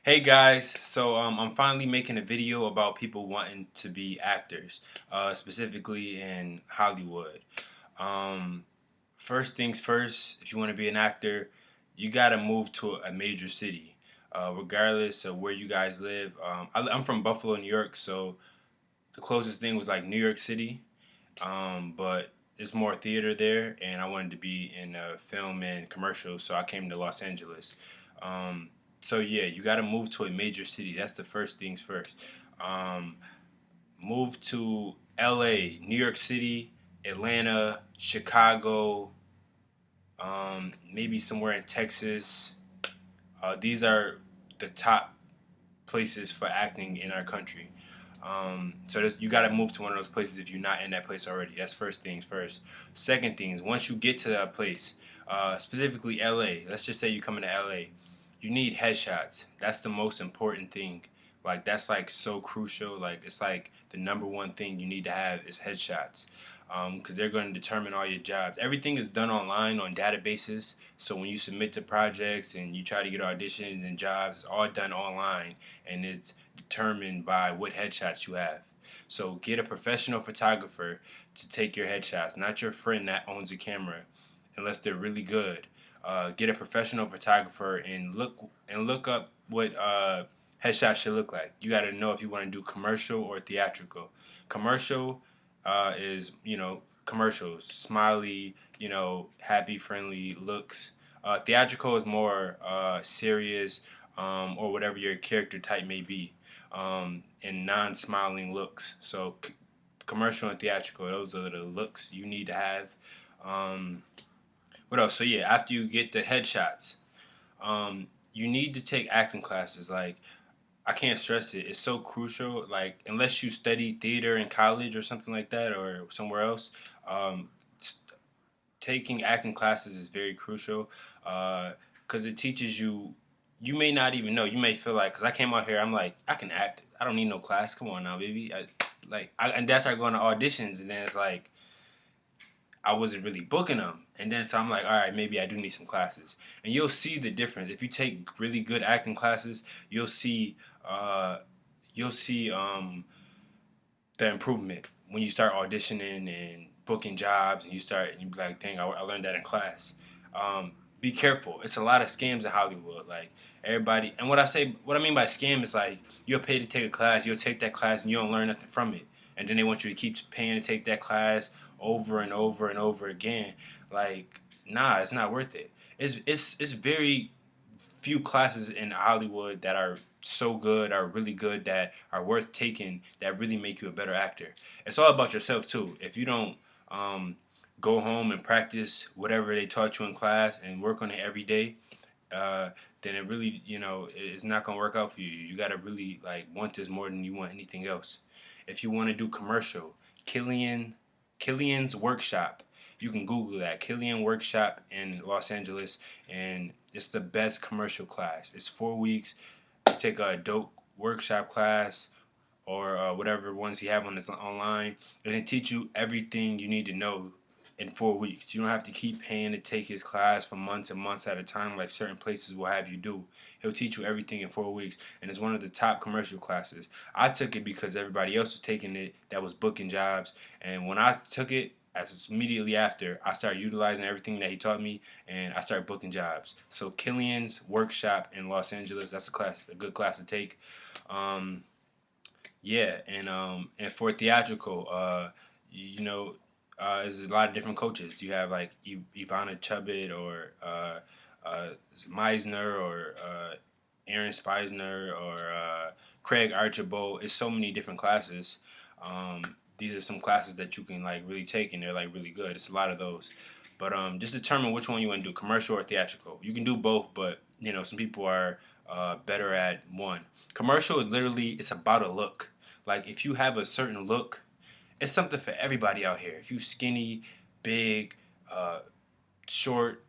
Hey guys, I'm finally making a video about people wanting to be actors, specifically in Hollywood. Um, First things first, if you want to be an actor, you gotta move to a major city, regardless of where you guys live. I'm from Buffalo, New York, so the closest thing was like New York City, but there's more theater there, and I wanted to be in film and commercials, so I came to Los Angeles. Um, so yeah, you got to move to a major city. That's the first things first. Um, Move to L.A., New York City, Atlanta, Chicago, maybe somewhere in Texas. These are the top places for acting in our country. You got to move to one of those places if you're not in that place already. That's first things first. Second things, once you get to that place, specifically LA, let's just say you come into LA, you need headshots. That's the most important thing. Like, that's like so crucial. Like, it's like the number one thing you need to have is headshots. Because they're going to determine all your jobs. Everything is done online on databases. So when you submit to projects and you try to get auditions and jobs, it's all done online, and it's determined by what headshots you have. So get a professional photographer to take your headshots, not your friend that owns a camera, unless they're really good. Get a professional photographer and look up what headshots should look like. You got to know if you want to do commercial or theatrical. Commercial is commercials, smiley, happy, friendly looks. Theatrical is more serious, or whatever your character type may be, and non-smiling looks. So commercial and theatrical, those are the looks you need to have. Um, what else? So yeah, after you get the headshots, you need to take acting classes. Like, I can't stress it. It's so crucial. Like, unless you study theater in college or something like that, or somewhere else, um, taking acting classes is very crucial, because it teaches you. You may not even know. You may feel like, because I came out here, I'm like, I can act. I don't need no class. Come on now, baby. And that's started going to auditions, and then it's like I wasn't really booking them. And then so I'm like, all right, maybe I do need some classes. And you'll see the difference. If you take really good acting classes, uh, you'll see the improvement when you start auditioning and booking jobs, and you be like, dang, I learned that in class. Be careful. It's a lot of scams in Hollywood. Like, everybody, and what I mean by scam is like, you'll pay to take a class, you'll take that class, and you don't learn nothing from it, and then they want you to keep paying to take that class over and over and over again. Like, nah, it's not worth it. It's very few classes in Hollywood that are so good, are really good, that are worth taking, that really make you a better actor. It's all about yourself too. If you don't um, go home and practice whatever they taught you in class and work on it every day, then it really, it's not gonna work out for you. You gotta really like want this more than you want anything else. If you want to do commercial, Killian Killian's Workshop. You can Google that, Killian Workshop in Los Angeles, and it's the best commercial class. It's 4 weeks. You take a dope workshop class, or whatever ones you have on this online, and it teach you everything you need to know in 4 weeks. You don't have to keep paying to take his class for months and months at a time like certain places will have you do. He'll teach you everything in 4 weeks, and it's one of the top commercial classes. I took it because everybody else was taking it that was booking jobs, and when I took it, as immediately after, I started utilizing everything that he taught me, and I started booking jobs. So Killian's Workshop in Los Angeles, that's a good class to take. Um, yeah, and for theatrical, there's a lot of different coaches. You have like Ivana Chubbett, or uh, Meisner, or Aaron Speisner, or Craig Archibald. It's so many different classes. These are some classes that you can like really take, and they're like really good. It's a lot of those, but just determine which one you want to do, commercial or theatrical. You can do both, but some people are better at one. Commercial is literally, it's about a look. Like, if you have a certain look, it's something for everybody out here. If you skinny, big, uh, short,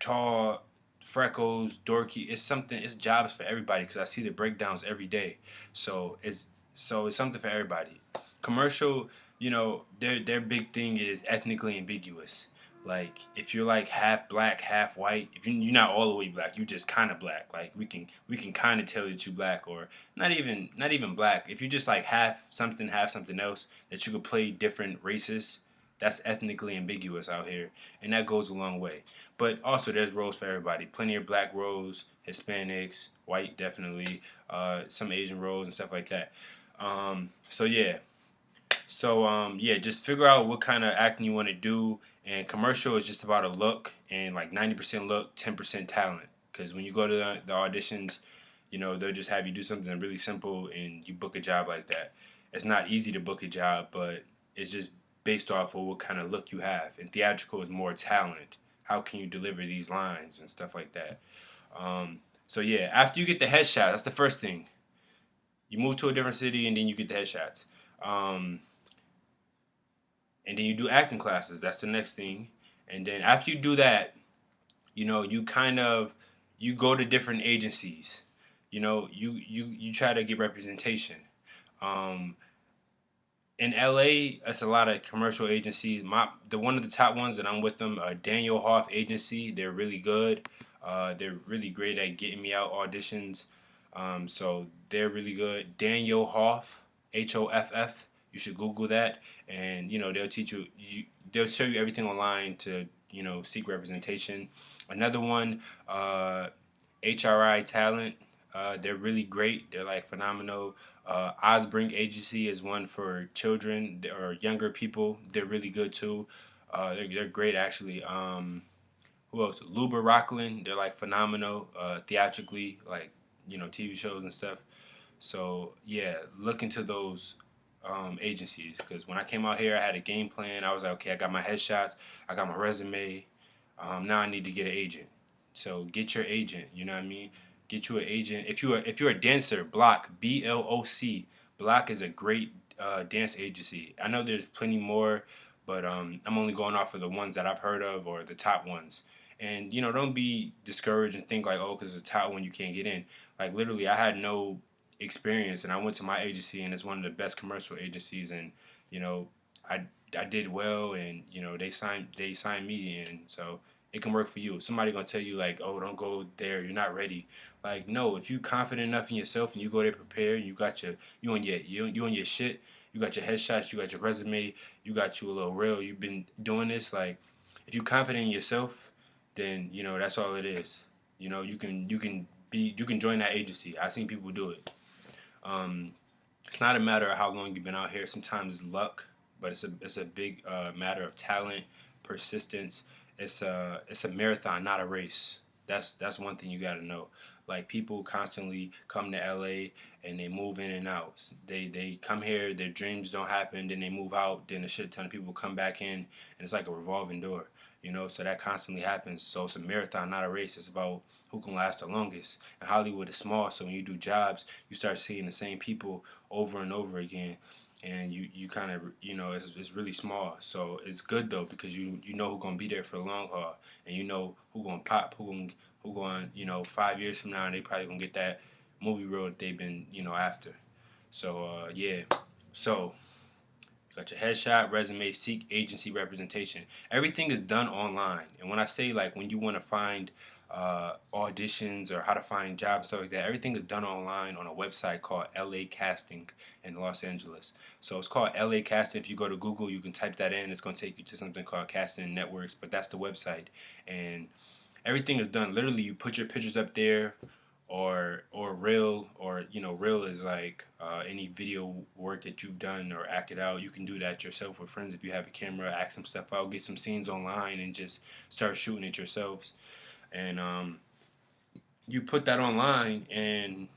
tall, freckles, dorky, it's something. It's jobs for everybody, because I see the breakdowns every day. So it's something for everybody. Commercial, their big thing is ethnically ambiguous. Like if you're like half black, half white, if you're not all the way black, you just kind of black. Like we can kind of tell that you black, or not even black. If you just like half something else, that you could play different races. That's ethnically ambiguous out here, and that goes a long way. But also, there's roles for everybody. Plenty of black roles, Hispanics, white definitely, some Asian roles and stuff like that. So yeah, yeah, just figure out what kind of acting you want to do. And commercial is just about a look, and like 90% look, 10% talent. Because when you go to the auditions, they'll just have you do something really simple, and you book a job like that. It's not easy to book a job, but it's just based off of what kind of look you have. And theatrical is more talent. How can you deliver these lines and stuff like that? So yeah, after you get the headshot, that's the first thing. You move to a different city, and then you get the headshots. Um, and then you do acting classes. That's the next thing. And then after you do that, you kind of you go to different agencies. You try to get representation. Um, in LA, that's a lot of commercial agencies. The one of the top ones that I'm with them, Daniel Hoff Agency. They're really good. They're really great at getting me out auditions. So they're really good. Daniel Hoff, Hoff. You should Google that, and they'll teach you. They'll show you everything online to seek representation. Another one, HRI Talent. They're really great. They're like phenomenal. Osbrink Agency is one for children or younger people. They're really good too. They're great actually. Who else? Luba Rockland. They're like phenomenal theatrically, like TV shows and stuff. So yeah, look into those agencies, because when I came out here, I had a game plan. I was like, okay, I got my headshots, I got my resume. Now I need to get an agent. So get your agent. You know what I mean? Get you an agent. If you're a dancer, Block, BLOC. Block is a great dance agency. I know there's plenty more, but I'm only going off of the ones that I've heard of, or the top ones. And don't be discouraged and think like, oh, because it's a top one you can't get in. Like literally, I had no experience, and I went to my agency, and it's one of the best commercial agencies, and you know I I did well, and they signed me in, so it can work for you. Somebody gonna tell you like, oh, don't go there, you're not ready. Like no, if you confident enough in yourself and you go there prepared, you on your shit, you got your headshots, you got your resume, you got you a little reel, you've been doing this. Like if you confident in yourself, then that's all it is. You can join that agency. I've seen people do it. Um, it's not a matter of how long you've been out here. Sometimes it's luck, but it's a big matter of talent, persistence. It's a marathon, not a race. That's one thing you got to know. Like people constantly come to LA and they move in and out. They come here, their dreams don't happen, then they move out, then a shit ton of people come back in, and it's like a revolving door. So that constantly happens. So it's a marathon, not a race. It's about who can last the longest. And Hollywood is small, so when you do jobs, you start seeing the same people over and over again, and you kind of it's really small. So it's good though, because you know who's gonna be there for the long haul, and you know who gonna pop, who going 5 years from now, and they probably gonna get that movie role that they've been after. So yeah, so you got your headshot, resume, seek agency representation. Everything is done online. And when I say like when you want to find auditions or how to find jobs and stuff like that, everything is done online on a website called LA Casting in Los Angeles. So it's called LA Casting. If you go to Google, you can type that in. It's going to take you to something called Casting Networks, but that's the website. And everything is done. Literally, you put your pictures up there, or reel, or reel is like any video work that you've done or acted out. You can do that yourself with friends if you have a camera. Act some stuff out, get some scenes online, and just start shooting it yourselves. And you put that online, and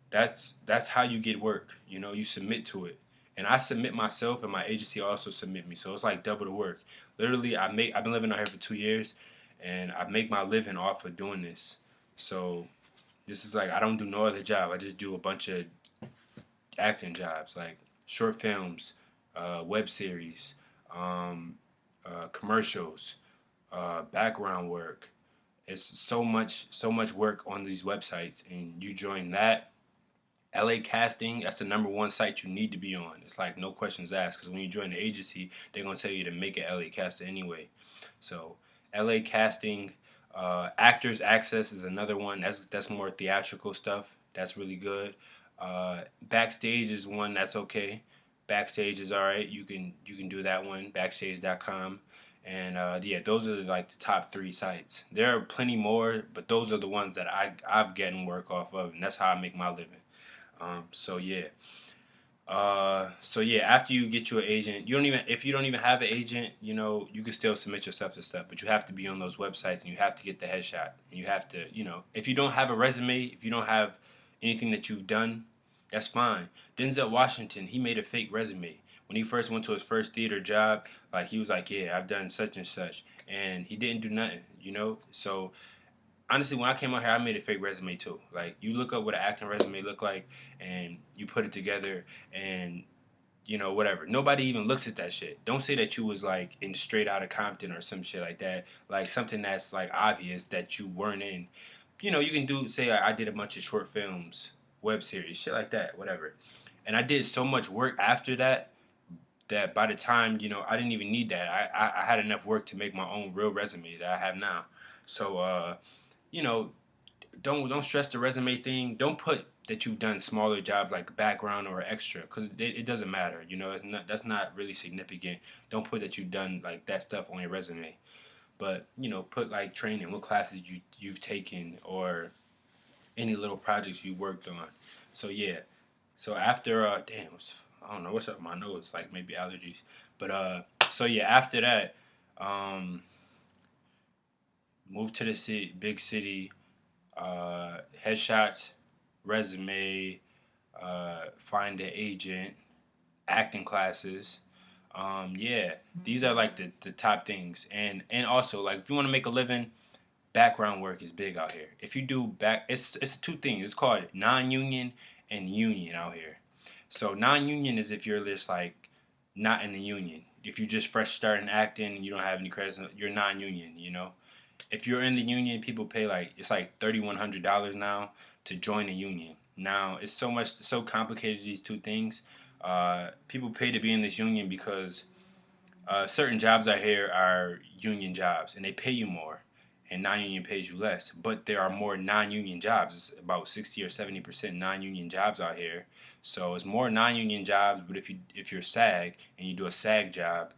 that's how you get work. You submit to it, and I submit myself, and my agency also submit me. So it's like double the work. Literally, I've been living out here for 2 years, and I make my living off of doing this. So this is like I don't do no other job. I just do a bunch of acting jobs, like short films, web series, commercials, background work. It's so much work on these websites, and you join that. LA Casting, that's the number one site you need to be on. It's like no questions asked, because when you join the agency, they're gonna tell you to make an LA Caster anyway. So LA casting, Actors Access is another one. That's more theatrical stuff. That's really good. Backstage is one that's okay. Backstage is all right. You can do that one. Backstage.com. And yeah, those are like the top three sites. There are plenty more, but those are the ones that I've gotten work off of, and that's how I make my living. So yeah. So yeah, after you get you an agent, you don't even if you don't even have an agent, you can still submit yourself to stuff, but you have to be on those websites and you have to get the headshot and you have to, if you don't have a resume, if you don't have anything that you've done, that's fine. Denzel Washington, he made a fake resume when he first went to his first theater job. Like he was like, yeah, I've done such and such, and he didn't do nothing. So honestly, when I came out here, I made a fake resume too. Like you look up what an acting resume look like, and you put it together, and whatever. Nobody even looks at that shit. Don't say that you was like in Straight Outta Compton or some shit like that. Like something that's like obvious that you weren't in. You can do say I did a bunch of short films, web series, shit like that, whatever. And I did so much work after that by the time I didn't even need that. I had enough work to make my own real resume that I have now. So you know, don't stress the resume thing. Don't put that you've done smaller jobs like background or extra because it doesn't matter. That's not really significant. Don't put that you've done like that stuff on your resume. But put like training, what classes you've taken or any little projects you worked on. So yeah. So after damn, I don't know what's up with my nose, like maybe allergies. But so yeah, after that, um, move to the big city, headshots, resume, find an agent, acting classes. Yeah, these are like the top things, and also like if you want to make a living, background work is big out here. If you do it's two things. It's called non-union and union out here. So non-union is if you're just like not in the union. If you just fresh starting acting and you don't have any credits, you're non-union. If you're in the union, people pay like it's like $3,100 now to join the union. Now it's so complicated these two things. People pay to be in this union because certain jobs out here are union jobs and they pay you more, and non-union pays you less. But there are more non-union jobs. It's about 60 or 70% non-union jobs out here. So it's more non-union jobs. But if you're SAG and you do a SAG job,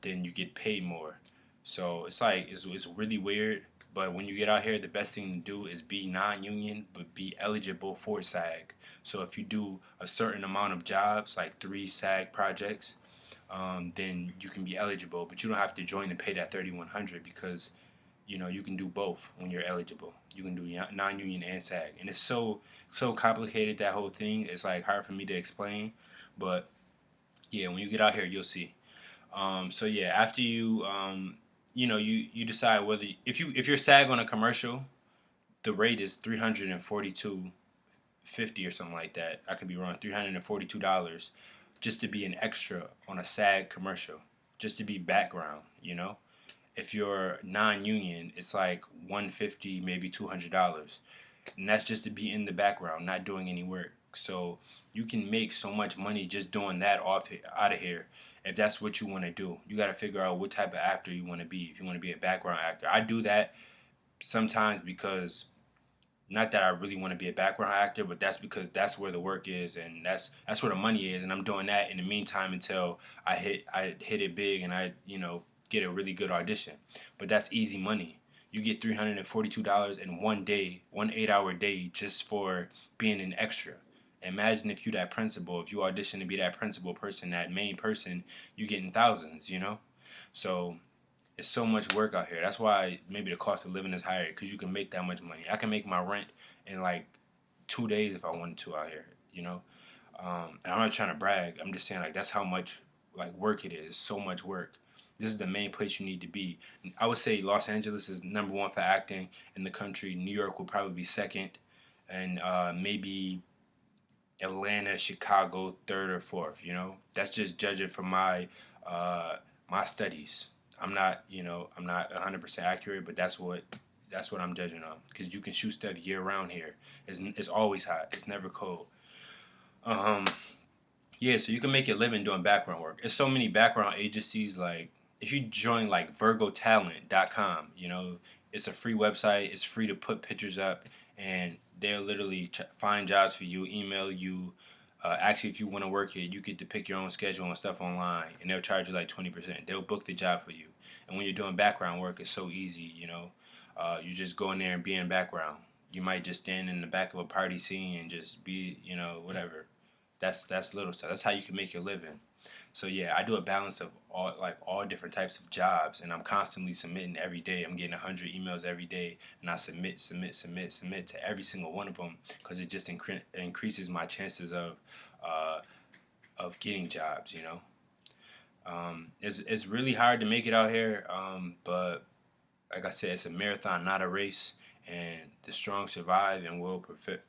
then you get paid more. So it's like it's really weird. But when you get out here, the best thing to do is be non-union, but be eligible for SAG. So if you do a certain amount of jobs, like 3 SAG projects, then you can be eligible. But you don't have to join and pay that 3,100 because you can do both when you're eligible. You can do non-union and SAG, and it's so complicated, that whole thing. It's like hard for me to explain, but yeah, when you get out here, you'll see. So yeah, after you decide whether if you're SAG on a commercial, the rate is $342.50 or something like that. I could be wrong. $342 just to be an extra on a SAG commercial, just to be background. If you're non-union, it's like 150, maybe $200, and that's just to be in the background, not doing any work. So you can make so much money just doing that out of here. If that's what you want to do, you got to figure out what type of actor you want to be. If you want to be a background actor, I do that sometimes because not that I really want to be a background actor, but that's because that's where the work is and that's where the money is, and I'm doing that in the meantime until I hit it big and I get a really good audition. But that's easy money. You get $342 in one day, 1 8-hour day, just for being an extra. Imagine if you that principal, if you audition to be that principal person, that main person, you getting thousands. So it's so much work out here. That's why maybe the cost of living is higher because you can make that much money. I can make my rent in like 2 days if I wanted to out here. And I'm not trying to brag. I'm just saying like that's how much like work it is. So much work. This is the main place you need to be. I would say Los Angeles is number one for acting in the country. New York will probably be second, and maybe Atlanta, Chicago third or fourth. That's just judging from my studies. I'm not 100% accurate, but that's what I'm judging on. Because you can shoot stuff year round here. It's always hot. It's never cold. Um, yeah, so you can make your living doing background work. There's so many background agencies like if you join like virgotalent.com, you know, it's a free website. It's free to put pictures up, and they'll literally find jobs for you, email you. Actually, if you want to work it, you get to pick your own schedule and stuff online, and they'll charge you like 20%. They'll book the job for you. And when you're doing background work, it's so easy, you know. You just go in there and be in background. You might just stand in the back of a party scene and just be, you know, whatever. That's little stuff. That's how you can make your living. So yeah, I do a balance of all different types of jobs, and I'm constantly submitting every day. I'm getting 100 emails every day, and I submit to every single one of them because it just increases my chances uh, of getting jobs. You know, it's really hard to make it out here, but like I said, it's a marathon, not a race, and the strong survive and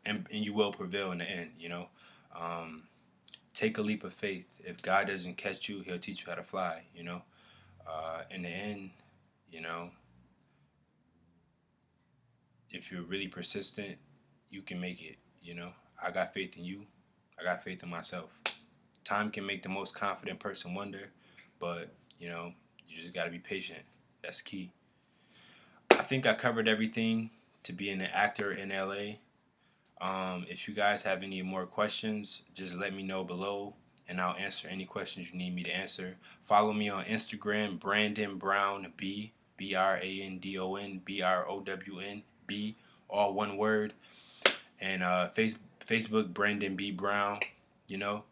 and you will prevail in the end. You know. Take a leap of faith. If God doesn't catch you, He'll teach you how to fly. You know, in the end, you know, if you're really persistent, you can make it. You know, I got faith in you. I got faith in myself. Time can make the most confident person wonder, but you know, you just gotta be patient. That's key. I think I covered everything to be an actor in LA. If you guys have any more questions, just let me know below and I'll answer any questions you need me to answer. Follow me on Instagram, Brandon Brown B, BrandonBrownB, all one word, and Facebook, Brandon B Brown. You know,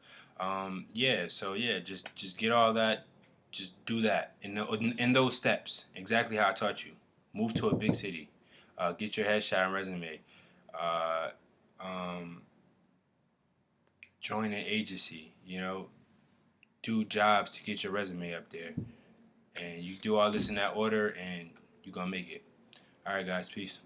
yeah. So yeah, just get all that. Just do that in those steps, exactly how I taught you. Move to a big city. Get your headshot and resume. Uh, um, Join an agency, you know, do jobs to get your resume up there. And you do all this in that order and you're going to make it. All right, guys, peace.